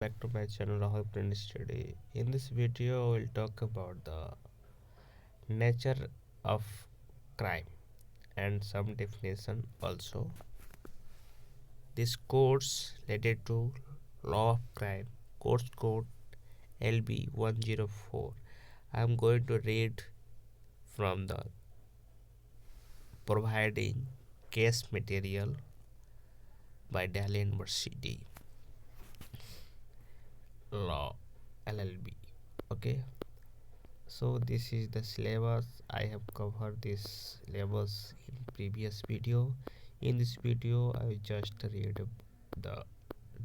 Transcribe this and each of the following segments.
Back to my channel Rahul Print Study. In this video, we'll talk about the nature of crime and some definition also. This course related to law of crime, course code LB104. I am going to read from the providing case material by Delhi University Law LLB. Okay. So this is the syllabus. I have covered this syllabus in previous video. In this video I will just read the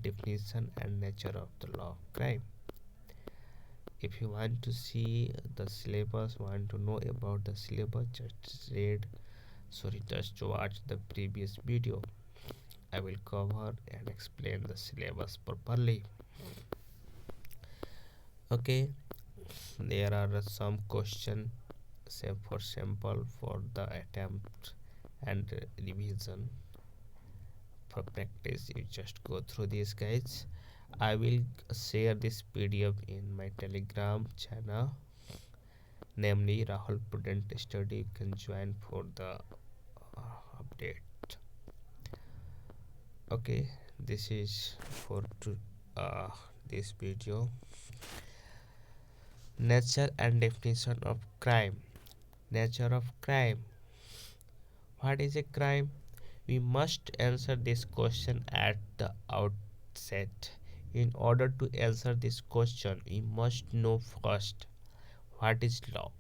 definition and nature of the law of crime. If you want to see the syllabus, want to know about the syllabus, just watch the previous video. I will cover and explain the syllabus properly. Okay, there are some questions for sample for the attempt and revision. For practice, you just go through these, guys. I will share this PDF in my Telegram channel, namely Rahul Prudent Study. You can join for the update. Okay, this is for this video. Nature and definition of crime. Nature of crime. What is a crime? We must answer this question at the outset. In order to answer this question, we must know first what is law.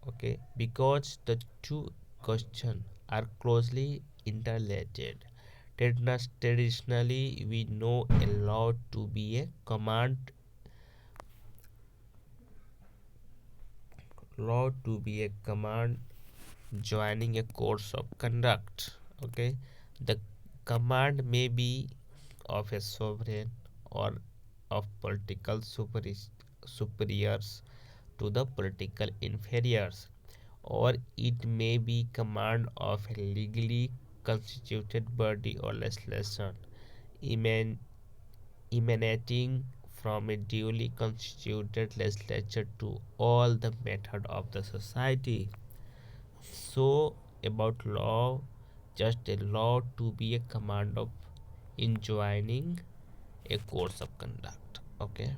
Okay, because the two questions are closely interrelated. Traditionally, we know a law to be a command joining a course of conduct. Okay, the command may be of a sovereign or of political superiors to the political inferiors, or it may be command of a legally constituted body or legislation emanating from a duly constituted legislature to all the method of the society. So about law, just a law to be a command of enjoining a course of conduct. Okay,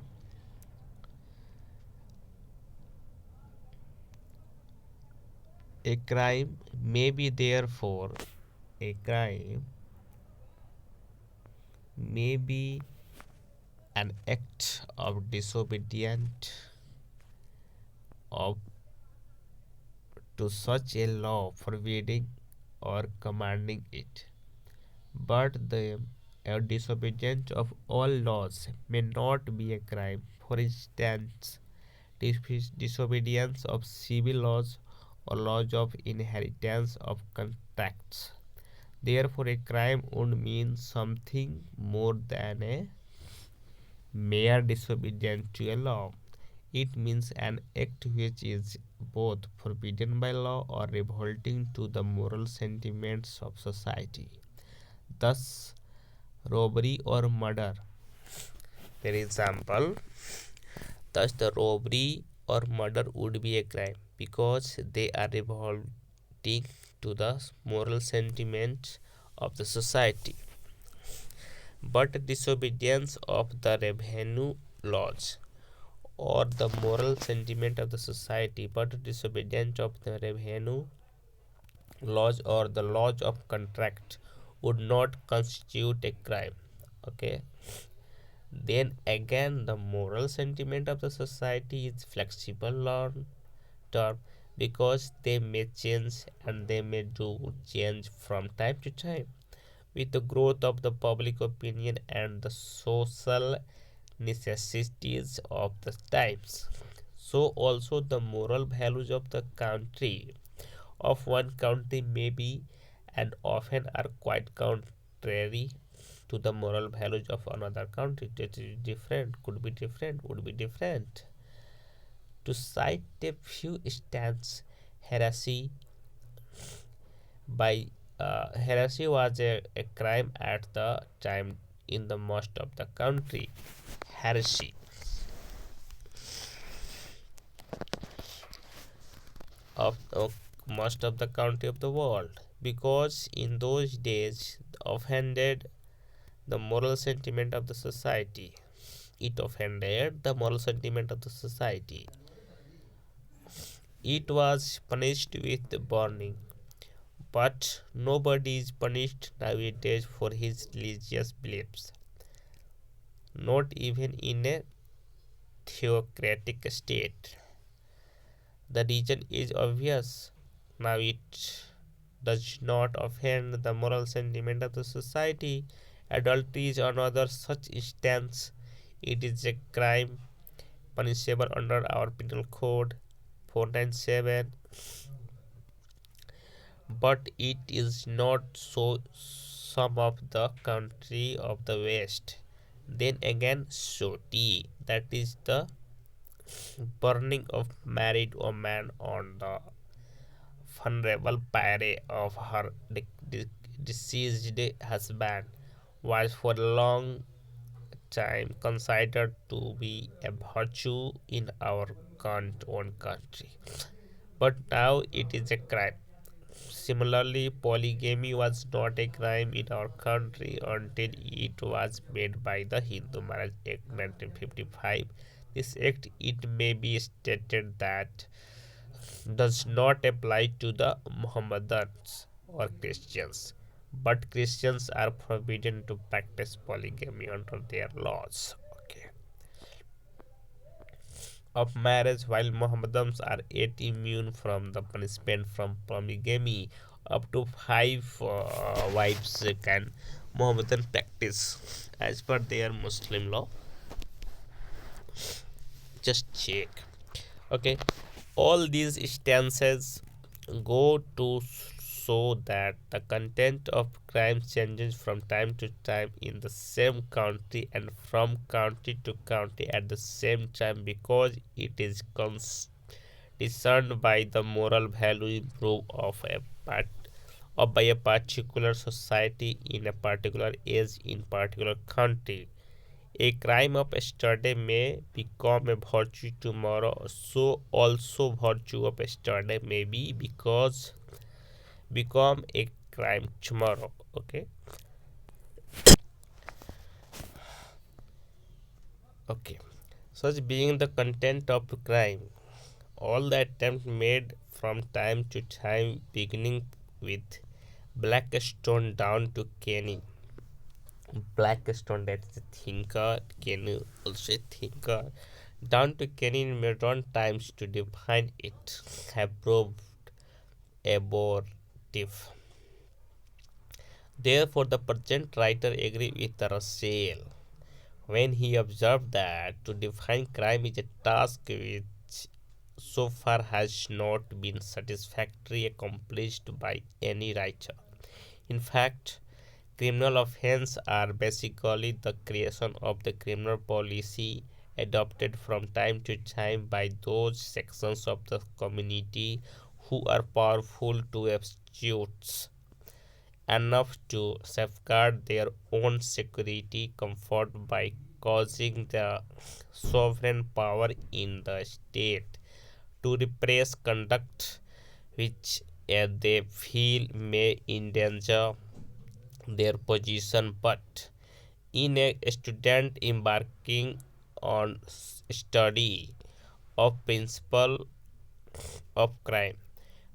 a crime may be therefore a crime may be an act of disobedience of to such a law forbidding or commanding it, but the disobedience of all laws may not be a crime. For instance, disobedience of civil laws or laws of inheritance of contracts. Therefore, a crime would mean something more than a mere disobedience to a law. It means an act which is both forbidden by law or revolting to the moral sentiments of society. Thus, robbery or murder. For example, thus the robbery or murder would be a crime because they are revolting to the moral sentiments of the society. But disobedience of the revenue laws or the moral sentiment of the society, but disobedience of the revenue laws or the laws of contract would not constitute a crime. Okay, then again the moral sentiment of the society is flexible long term because they may change and they may do change from time to time with the growth of the public opinion and the social necessities of the times. So also the moral values of the country of one country may be and often are quite contrary to the moral values of another country. That is different, could be different, would be different. To cite a few instances, heresy by was a crime at the time in the most of the country. heresy of most of the country of the world, because in those days offended the moral sentiment of the society. It offended the moral sentiment of the society. It was punished with burning, but nobody is punished nowadays for his religious beliefs, not even in a theocratic state. The reason is obvious. Now it does not offend the moral sentiment of the society. Adultery is another such instance. It is a crime punishable under our penal code 497, but it is not so some of the country of the west. Then again, soti, that is the burning of married woman on the funeral pyre of her deceased husband, was for a long time considered to be a virtue in our own country, but now it is a crime. Similarly, polygamy was not a crime in our country until it was made by the Hindu Marriage Act 1955. This act, it may be stated that, does not apply to the Mohammedans or Christians, but Christians are forbidden to practice polygamy under their laws. Okay. Of marriage, while Mohammedans are yet immune from the punishment from polygamy. Up to five wives can Mohammedan practice as per their Muslim law. Just check. Okay, all these stances go to show that the content of crime changes from time to time in the same country and from country to country at the same time, because it is discerned by the moral value improved of a part or by a particular society in a particular age in particular country. A crime of yesterday may become a virtue tomorrow, so also virtue of yesterday may be because become a crime tomorrow. Okay. Okay. Such being the content of crime, all the attempts made from time to time, beginning with Blackstone down to Kenny. Blackstone, that's a thinker, Kenny also a thinker, down to Kenny in modern times to define it, have proved abortive. Therefore, the present writer agrees with Russell when he observed that to define crime is a task which so far has not been satisfactorily accomplished by any writer. In fact, criminal offences are basically the creation of the criminal policy adopted from time to time by those sections of the community who are powerful to institutes enough to safeguard their own security comfort by causing the sovereign power in the state to repress conduct which they feel may endanger their position. But in a student embarking on study of principle of crime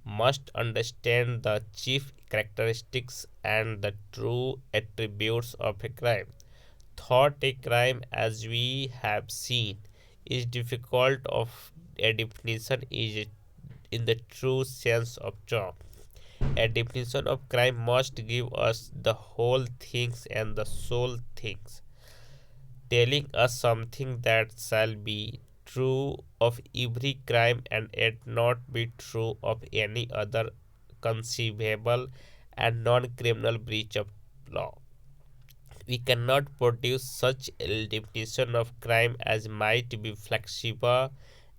must understand the chief characteristics and the true attributes of a crime. Thought a crime, as we have seen, is difficult of a definition is in the true sense of term. A definition of crime must give us the whole things and the sole things, telling us something that shall be true of every crime and yet not be true of any other conceivable and non criminal breach of law. We cannot produce such a definition of crime as might be flexible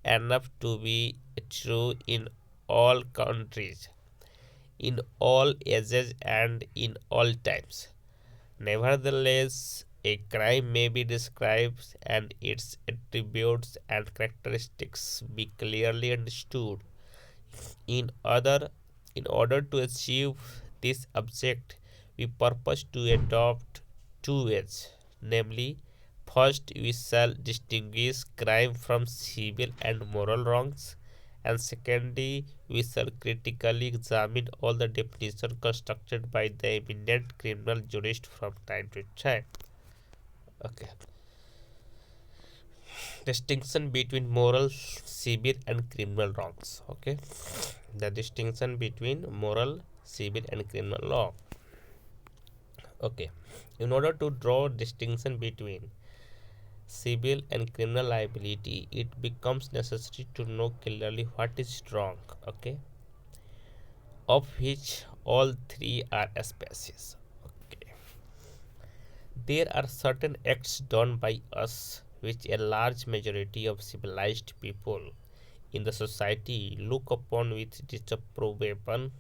enough to be true in all countries, in all ages, and in all times. Nevertheless, A crime may be described and its attributes and characteristics be clearly understood. In other, in order to achieve this object, we purpose to adopt two ways, namely, first we shall distinguish crime from civil and moral wrongs, and secondly, we shall critically examine all the definitions constructed by the eminent criminal jurist from time to time. Okay. Distinction between moral, civil, and criminal wrongs. Okay. The distinction between moral, civil, and criminal law. Okay. In order to draw distinction between civil and criminal liability, it becomes necessary to know clearly what is wrong. Okay. Of which all three are species. Okay. There are certain acts done by us which a large majority of civilized people in the society look upon with disapprobation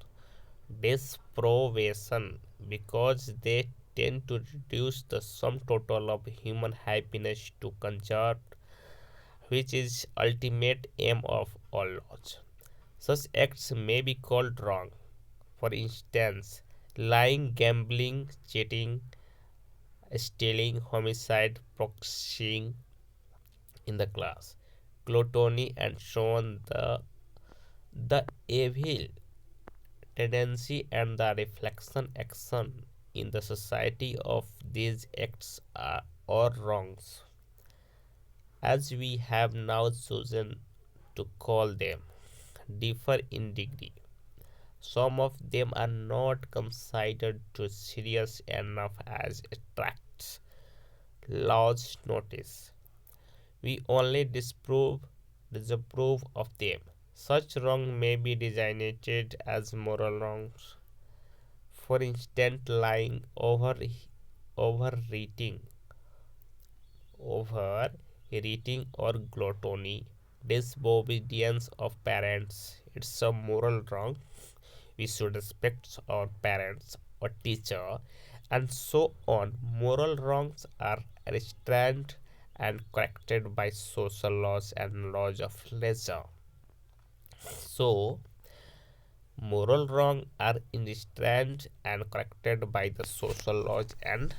because they tend to reduce the sum total of human happiness to conserve, which is ultimate aim of all laws. Such acts may be called wrong. For instance, lying, gambling, cheating, stealing, homicide, proxying in the class, gluttony, and so on. The evil tendency and the reflection action in the society of these acts are or wrongs, as we have now chosen to call them, differ in degree. Some of them are not considered too serious enough as attracts law's notice. We only disapprove of them. Such wrong may be designated as moral wrongs. For instance, lying, overeating, overeating or gluttony, disobedience of parents. It's a moral wrong. We should respect our parents or teacher, and so on. Moral wrongs are restrained and corrected by social laws and laws of leisure. So, moral wrongs are restrained and corrected by the social laws and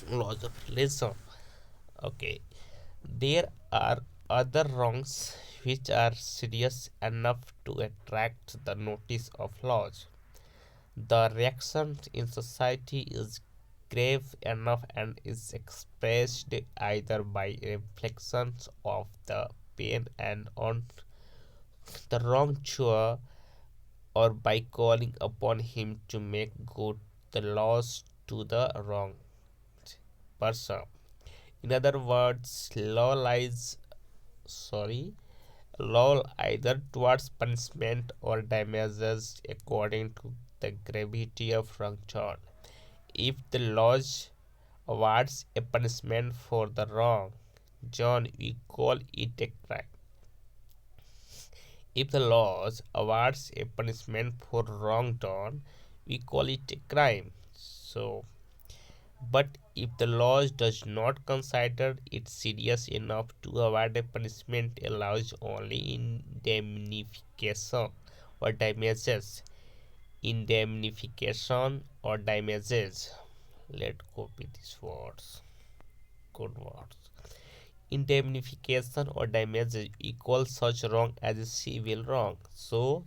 laws of leisure. Okay, there are other wrongs which are serious enough to attract the notice of laws. The reaction in society is grave enough and is expressed either by reflections of the pain and on the wrongdoer or by calling upon him to make good the loss to the wronged person. In other words, sorry, law either towards punishment or damages according to the gravity of wrongdoing. If the laws awards a punishment for the wrong John, we call it a crime. If the laws awards a punishment for wrong done, we call it a crime. So, but if the laws does not consider it serious enough to award a punishment, allows only indemnification or damages. Indemnification or damages. Let copy these words. Good words. Indemnification or damages equals such wrong as a civil wrong. So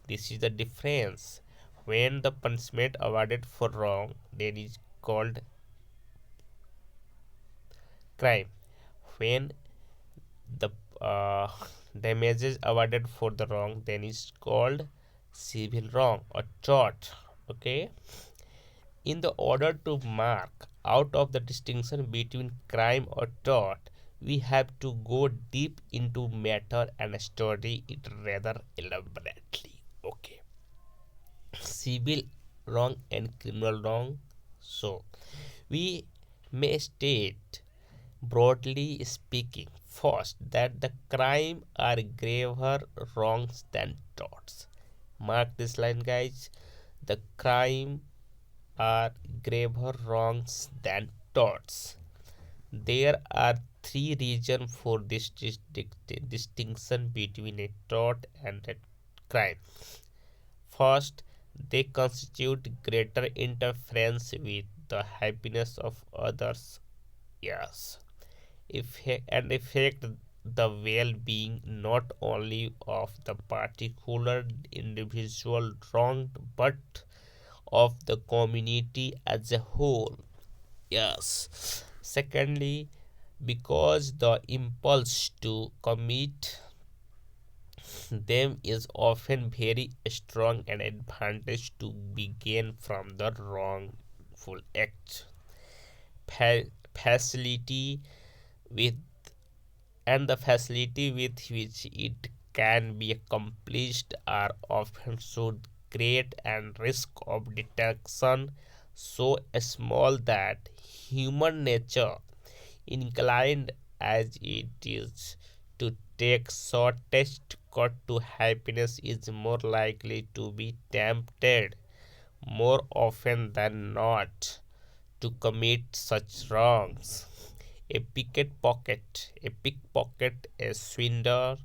this is the difference. When the punishment awarded for wrong, then is called crime. When the damages awarded for the wrong, then is called civil wrong or tort. Okay. In the order to mark out of the distinction between crime or tort, we have to go deep into matter and study it rather elaborately. Okay. Civil wrong and criminal wrong. So, we may state, broadly speaking, first that the crime are graver wrongs than torts. Mark this line, guys. The crime are graver wrongs than torts. There are three reasons for this distinction between a tort and a crime. First, they constitute greater interference with the happiness of others. Yes, and affect the well-being not only of the particular individual wronged but of the community as a whole. Yes. Secondly, because the impulse to commit them is often very strong and advantage to begin from the wrongful act. Facility with the facility with which it can be accomplished are often so great and risk of detection so small that human nature, inclined as it is to take shortest cut to happiness, is more likely to be tempted more often than not to commit such wrongs. A pickpocket, a swindler,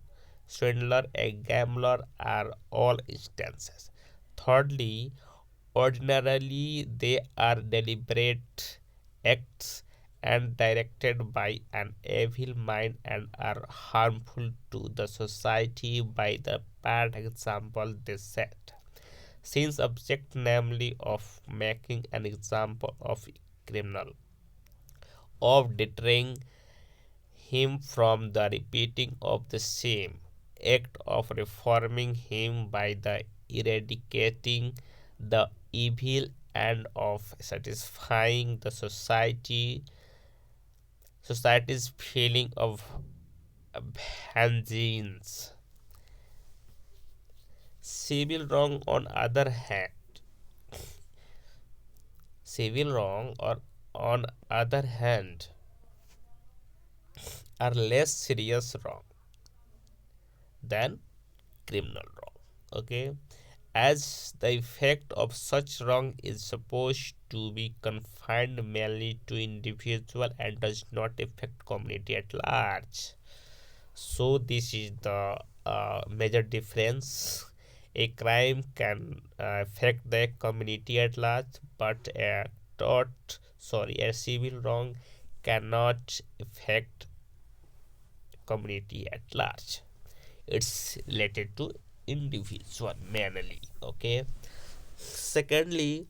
a gambler are all instances. Thirdly, ordinarily they are deliberate acts and directed by an evil mind and are harmful to the society by the bad example they set. Since object namely of making an example of a criminal, of deterring him from the repeating of the same act, of reforming him by the eradicating the evil, and of satisfying the society's feeling of vengeance. Civil wrong on other hand civil wrong or on other hand are less serious wrong than criminal wrong. Okay, as the effect of such wrong is supposed to be confined merely to individual and does not affect community at large. So this is the major difference. A crime can affect the community at large, but a civil wrong cannot affect community at large. It's related to individual mainly. Okay. Secondly,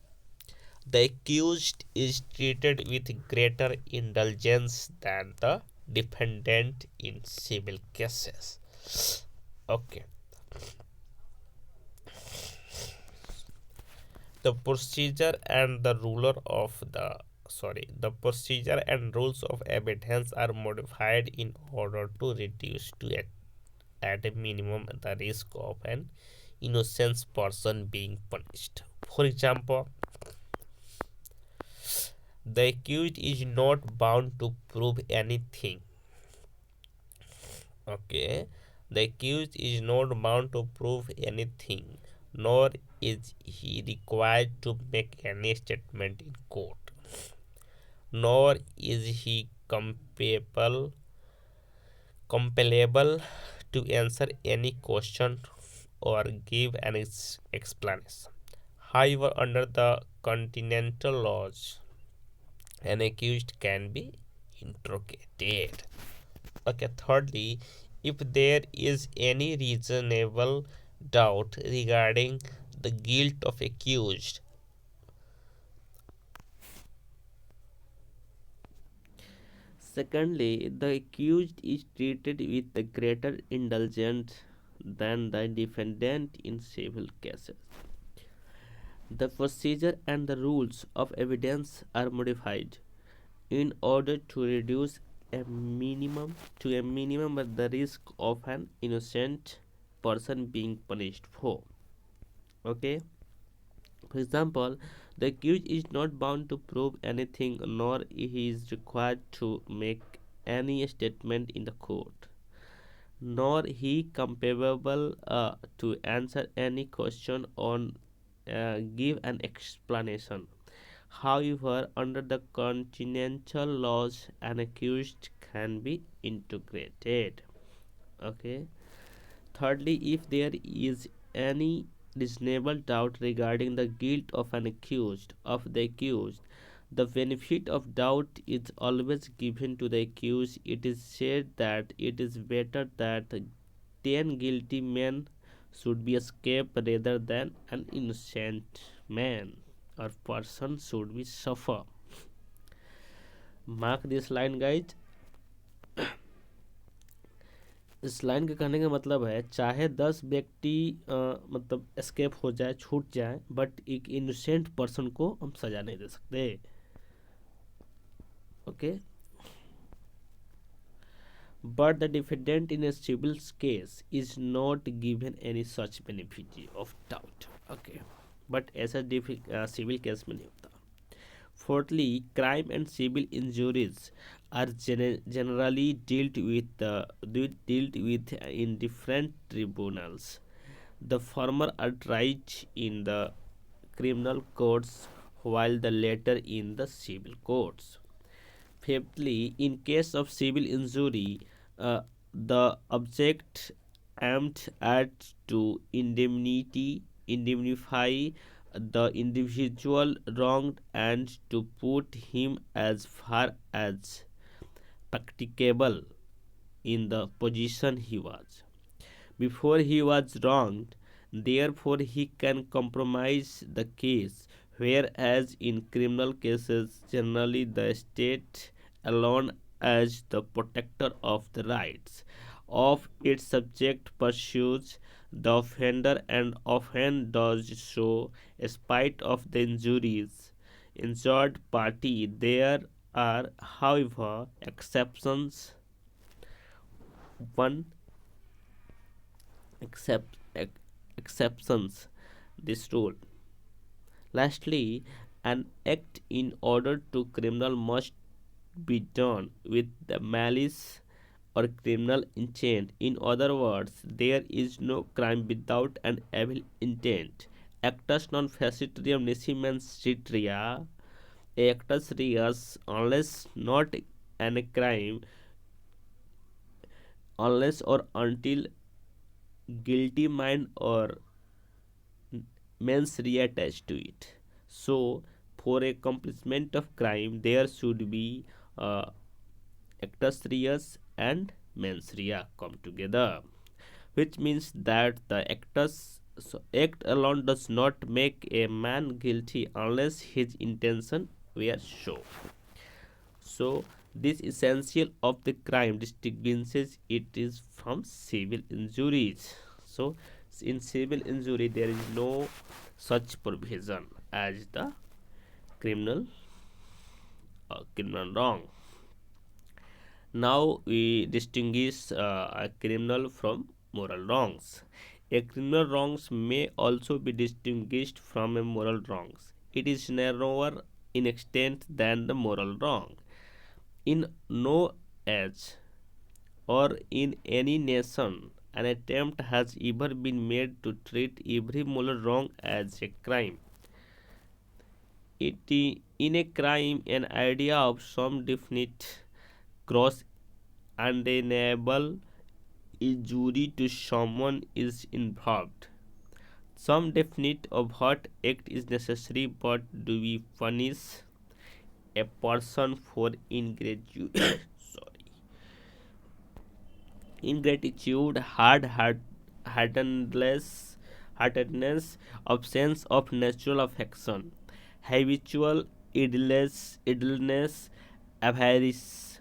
the accused is treated with greater indulgence than the defendant in civil cases. Okay. The procedure and the ruler of the procedure and rules of evidence are modified in order to reduce to at a minimum the risk of an innocent person being punished. For example, the accused is not bound to prove anything. Okay, the accused is not bound to prove anything, nor is he required to make any statement in court, nor is he compellable to answer any question or give an explanation. However, under the continental laws, an accused can be interrogated. Okay, thirdly, if there is any reasonable doubt regarding the guilt of accused, secondly, the accused is treated with a greater indulgence than the defendant in civil cases. The procedure and the rules of evidence are modified in order to reduce a minimum the risk of an innocent person being punished for. Okay, for example, the accused is not bound to prove anything, nor he is required to make any statement in the court, nor he capable to answer any question or give an explanation. However, under the continental laws, an accused can be integrated. Okay. Thirdly, if there is any reasonable doubt regarding the guilt of the accused, the benefit of doubt is always given to the accused. It is said that it is better that 10 guilty men should be escaped rather than an innocent man or person should be suffer. Mark this line, guys. इस line के कहने का मतलब है चाहे 10 व्यक्ति मतलब escape हो जाए, छूट जाए, बट एक इनोसेंट पर्सन को हम सजा नहीं दे सकते. Okay. But the defendant in a civil case is not given any such benefit of doubt. Okay. But ऐसा civil case में नहीं होता. Fourthly, crime and civil injuries are generally dealt with in different tribunals. The former are tried in the criminal courts while the latter in the civil courts. Fifthly, in case of civil injury, the object aimed at to indemnify the individual wronged and to put him as far as practicable in the position he was before he was wronged. Therefore, he can compromise the case, whereas in criminal cases, generally the state alone, as the protector of the rights of its subject, pursues the offender and often does so spite of the injured party. There are, however, exceptions. One except exceptions this rule. Lastly, an act in order to criminal must be done with the malice or criminal intent. In other words, there is no crime without an evil intent. Actus non facitrium nisi mens sit rea. Actus reus, unless not an crime, unless or until guilty mind or mens rea attached to it. So, for accomplishment of crime, there should be actus reus and mens rea come together, which means that the act alone does not make a man guilty unless his intention were shown. So, this essential of the crime distinguishes it is from civil injuries. So, in civil injury, there is no such provision as the criminal criminal wrong. Now we distinguish a criminal from moral wrongs. A criminal wrongs may also be distinguished from a moral wrongs. It is narrower in extent than the moral wrong. In no age or in any nation, an attempt has ever been made to treat every moral wrong as a crime. In a crime, an idea of some definite gross undeniable injury to someone is involved. Some definite overt act is necessary, but do we punish a person for ingratitude, heartedness, absence of natural affection, habitual idleness, avarice,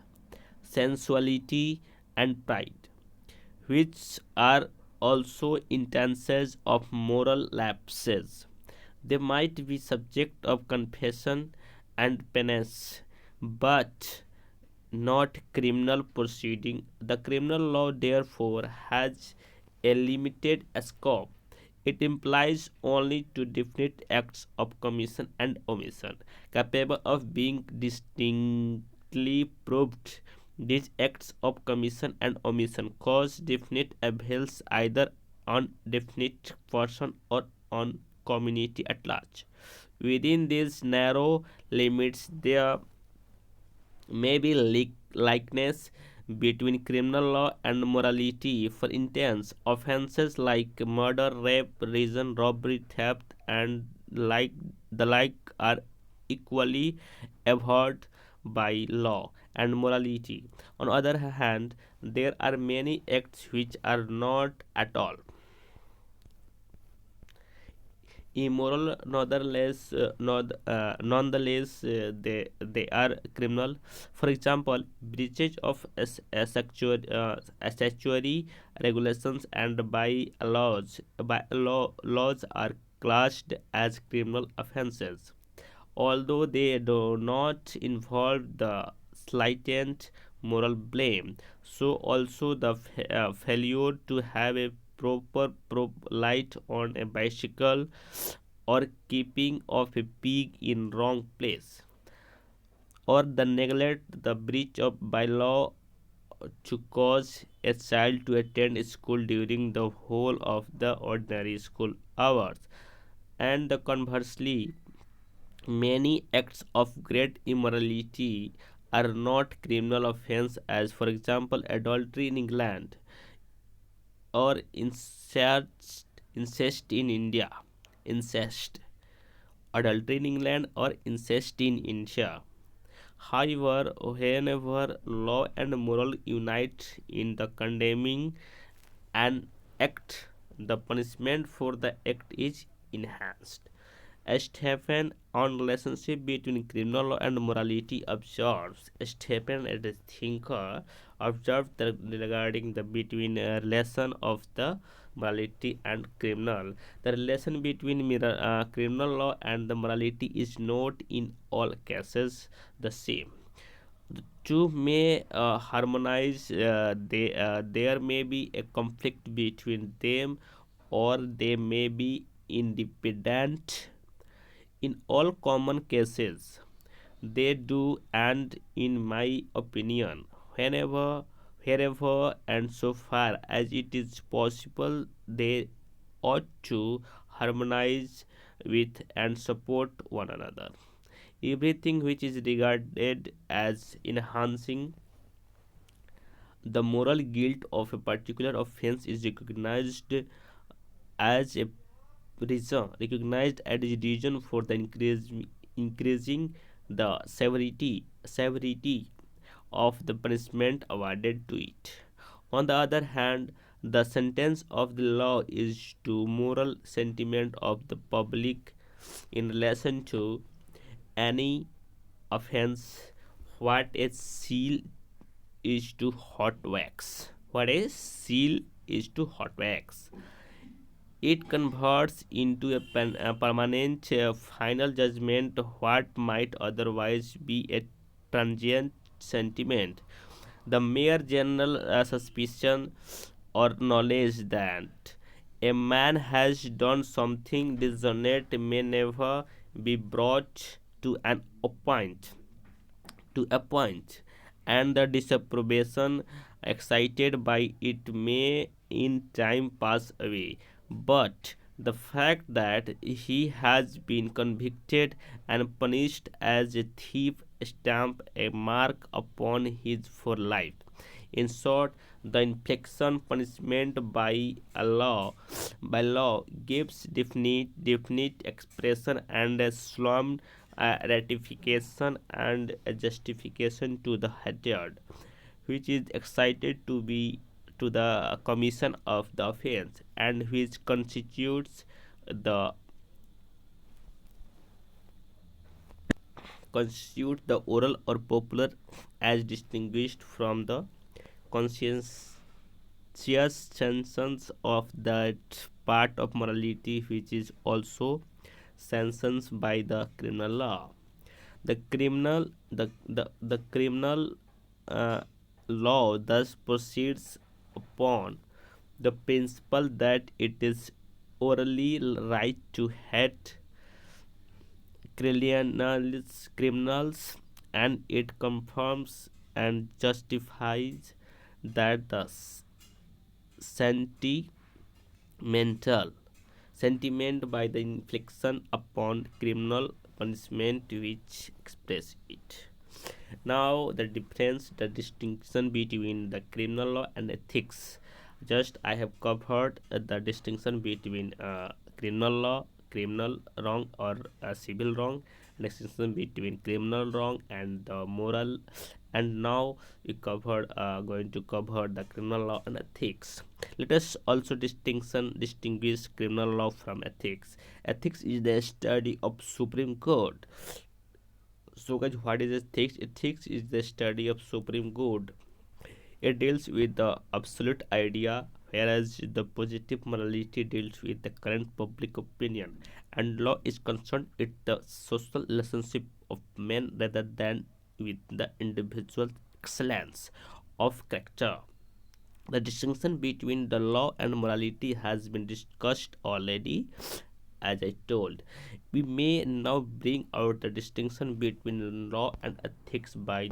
sensuality, and pride, which are also instances of moral lapses. They might be subject of confession and penance, but not criminal proceeding. The criminal law therefore has a limited scope. It implies only two definite acts of commission and omission, capable of being distinctly proved. These acts of commission and omission cause definite avails either on definite person or on community at large. Within these narrow limits, there may be likeness between criminal law and morality. For instance, offenses like murder, rape, treason, robbery, theft, and like the like are equally abhorred by law and morality. On the other hand, there are many acts which are not at all immoral. Nonetheless, they are criminal. For example, breaches of statutory regulations and by laws are classed as criminal offences, although they do not involve the slightest moral blame. So also the failure to have a proper light on a bicycle or keeping of a pig in wrong place, or the neglect the breach of bylaw to cause a child to attend school during the whole of the ordinary school hours. And the conversely, many acts of great immorality are not criminal offences, as for example adultery in England or incest in India. Incest, adultery in England or incest in India. However, whenever law and moral unite in the condemning an act, the punishment for the act is enhanced. Stephen on relationship between criminal law and morality observes. Stephen, as a thinker, observed regarding the between relation of the morality and criminal. The relation between criminal law and the morality is not in all cases the same. The two may harmonize. There may be a conflict between them, or they may be independent. In all common cases, they do, and in my opinion, wherever and so far as it is possible, they ought to harmonize with and support one another. Everything which is regarded as enhancing the moral guilt of a particular offense is as a recognized as a reason for the increasing the severity of the punishment awarded to it. On the other hand, the sentence of the law is to moral sentiment of the public in relation to any offense what a seal is to hot wax. What a seal is to hot wax. It converts into a permanent final judgment what might otherwise be a transient sentiment. The mere general suspicion or knowledge that a man has done something dishonest may never be brought to a point, and the disapprobation excited by it may in time pass away. But the fact that he has been convicted and punished as a thief stamp a mark upon his for life. In short, the infliction punishment by law gives definite expression and a solemn ratification and a justification to the hatred which is excited to be to the commission of the offense, and which the constitutes the oral or popular as distinguished from the conscientious sanctions of that part of morality which is also sanctioned by the criminal law. The criminal uh, law thus proceeds upon the principle that it is orally right to hate criminals, and it confirms and justifies that the sentimental sentiment by the infliction upon criminal punishment which express it. Now the distinction between the criminal law and ethics. Just I have covered the distinction between criminal law, criminal wrong, or civil wrong, distinction between criminal wrong and moral. And now we covered going to cover the criminal law and ethics. Let us also distinguish criminal law from ethics. Ethics is the study of Supreme Court. So guys, what is ethics? Ethics is the study of supreme good. It deals with the absolute idea, whereas the positive morality deals with the current public opinion. And law is concerned with the social relationship of men rather than with the individual excellence of character. The distinction between the law and morality has been discussed already, as I told. We may now bring out the distinction between law and ethics by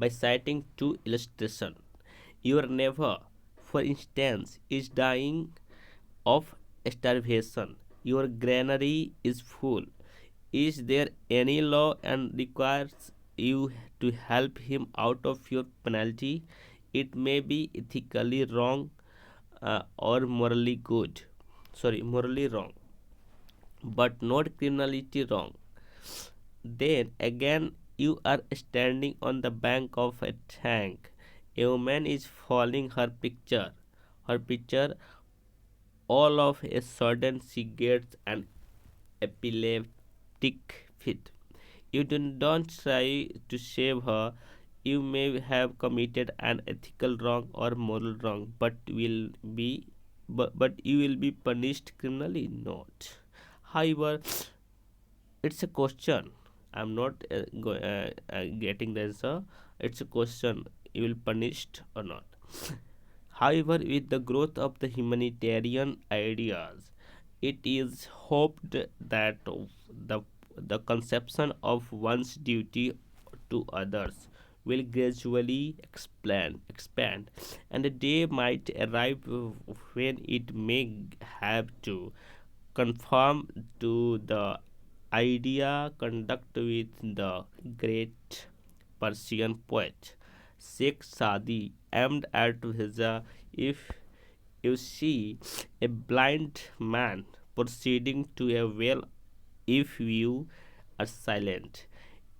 citing two illustrations. Your neighbor, for instance, is dying of starvation. Your granary is full. Is there any law and requires you to help him out of your penalty? It may be ethically wrong or morally good. Sorry, morally wrong, but not criminally wrong. Then again, you are standing on the bank of a tank. A woman is falling her picture. All of a sudden, she gets an epileptic fit. You don't try to save her. You may have committed an ethical wrong or moral wrong, but you will be punished criminally. Not. However, it's a question. I'm not getting the answer. It's a question. You will punished or not. However, with the growth of the humanitarian ideas, it is hoped that the conception of one's duty to others will gradually expand, and a day might arrive when it may have to conform to the idea conduct with the great Persian poet Sheikh Sadi aimed at Visa. If you see a blind man proceeding to a well, if you are silent,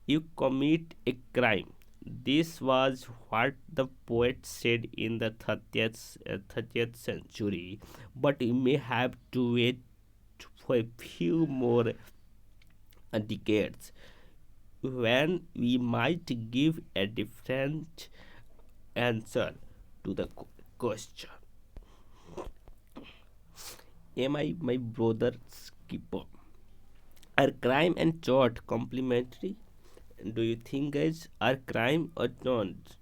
you commit a crime. This was what the poet said in the 30th century, but you may have to wait for a few more decades when we might give a different answer to the question. Am I my brother's keeper? Are crime and tort complementary? Do you think, guys, are crime or not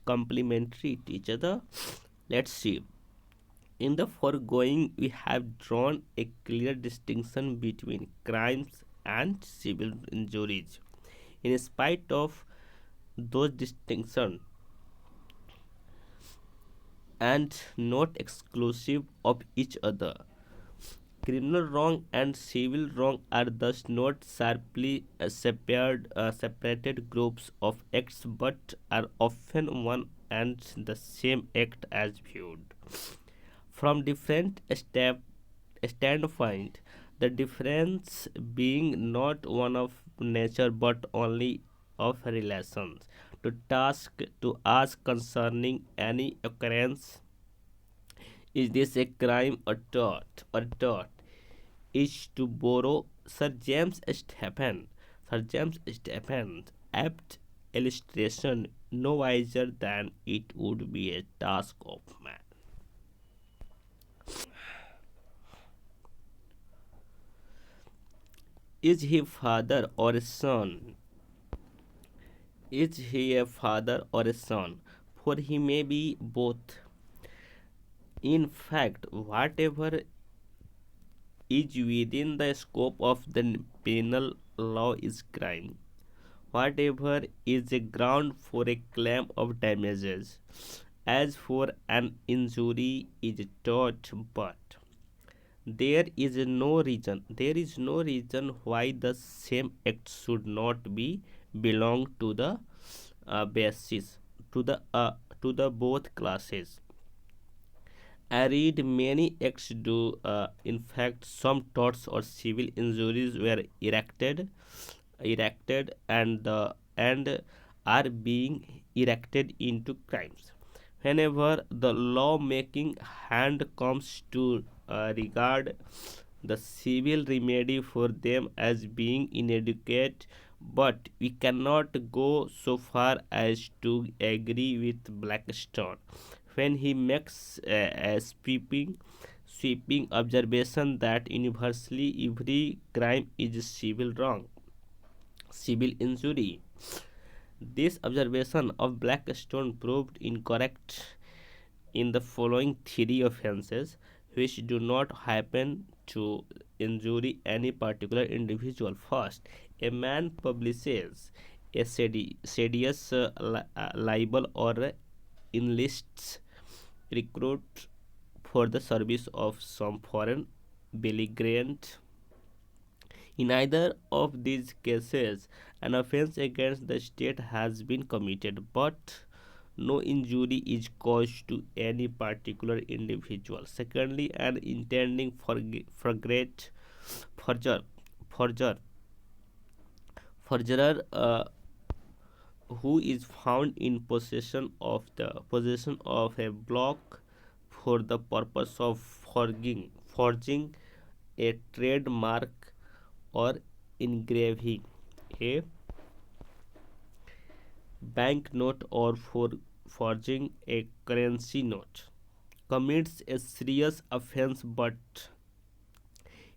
complementary to each other? Let's see. In the foregoing, we have drawn a clear distinction between crimes and civil injuries. In spite of those distinctions, and not exclusive of each other, criminal wrong and civil wrong are thus not sharply separated groups of acts but are often one and the same act as viewed from different standpoint, the difference being not one of nature but only of relations. To ask concerning any occurrence, is this a crime or tort? Is to borrow Sir James Stephen's apt illustration no wiser than it would be a task of man. Is he father or a son? Is he a father or a son? For he may be both. In fact, whatever is within the scope of the penal law is crime. Whatever is a ground for a claim of damages, as for an injury, is a tort, but there is no reason why the same act should not be belong to the basis to the both classes. I read many acts do. In fact, some torts or civil injuries were erected and are being erected into crimes. Whenever the lawmaking hand comes to regard the civil remedy for them as being inadequate, but we cannot go so far as to agree with Blackstone when he makes a sweeping observation that universally every crime is civil injury. This observation of Blackstone proved incorrect in the following three offenses, which do not happen to injure any particular individual. First, a man publishes a serious libel or enlists recruit for the service of some foreign belligerent. In either of these cases, an offense against the state has been committed, but no injury is caused to any particular individual. Secondly, an intending for great forger, forger, forgerer who is found in possession of a block for the purpose of forging a trademark or engraving a banknote or for forging a currency note commits a serious offense, but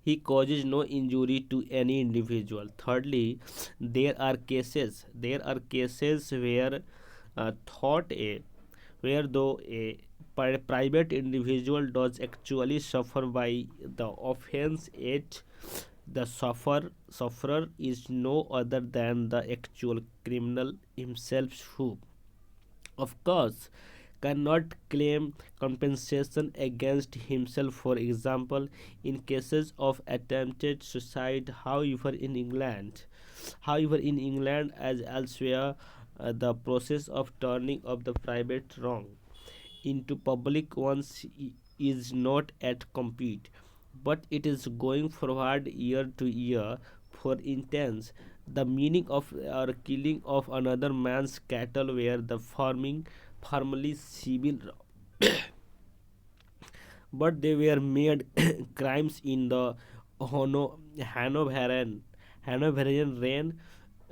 he causes no injury to any individual. Thirdly, there are cases where thought a where though a private individual does actually suffer by the offense, yet the sufferer is no other than the actual criminal himself, who of course cannot claim compensation against himself. For example, in cases of attempted suicide, however in England as elsewhere, the process of turning of the private wrong into public ones is not at complete, but it is going forward year to year. For instance, the meaning of or killing of another man's cattle were the formerly civil, but they were made crimes in the Hanoverian reign.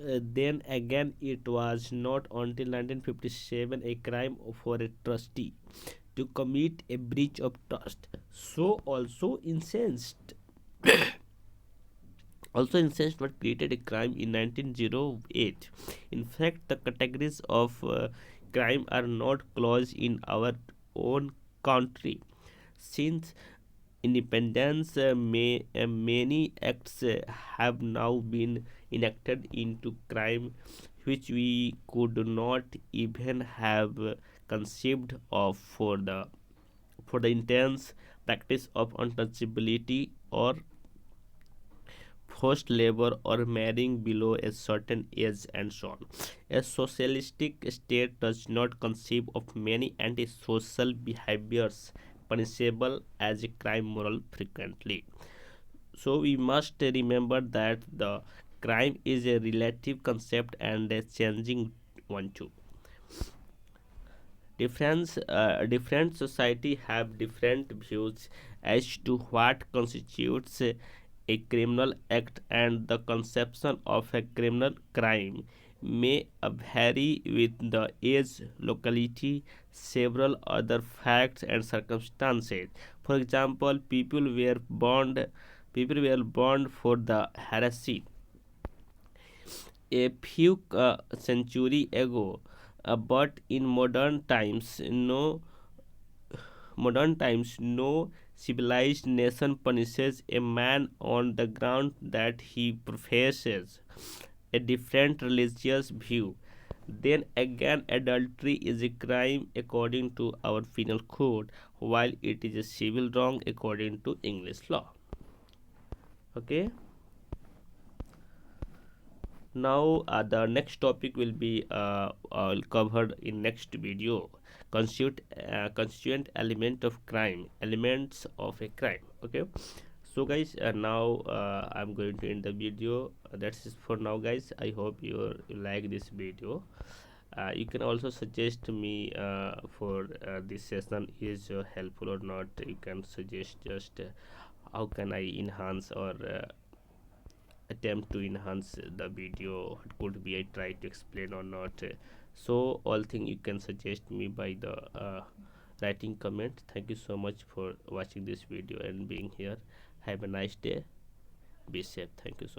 Then again, it was not until 1957 a crime for a trustee to commit a breach of trust. So also incensed was created a crime in 1908. In fact, the categories of crime are not closed in our own country. Since independence, many acts have now been enacted into crime which we could not even have conceived of for the intense practice of untouchability or forced labor or marrying below a certain age and so on. A socialistic state does not conceive of many antisocial behaviors punishable as a crime moral frequently. So we must remember that the crime is a relative concept and a changing one too. Different society have different views as to what constitutes a criminal act, and the conception of a criminal crime may vary with the age, locality, several other facts and circumstances. For example, people were burned for the heresy a few century ago, but in modern times no civilized nation punishes a man on the ground that he professes a different religious view. Then again, adultery is a crime according to our penal code, while it is a civil wrong according to English law. Okay. Now the next topic will be covered in next video. Constituent element of crime, elements of a crime. Okay. So guys, now I'm going to end the video. That's it for now, guys. I hope you like this video. You can also suggest me for this session is helpful or not. You can suggest just how can I enhance or attempt to enhance the video. It could be I try to explain or not. So all thing you can suggest me by the writing comment. Thank you so much for watching this video and being here. Have a nice day. Be safe. Thank you so much.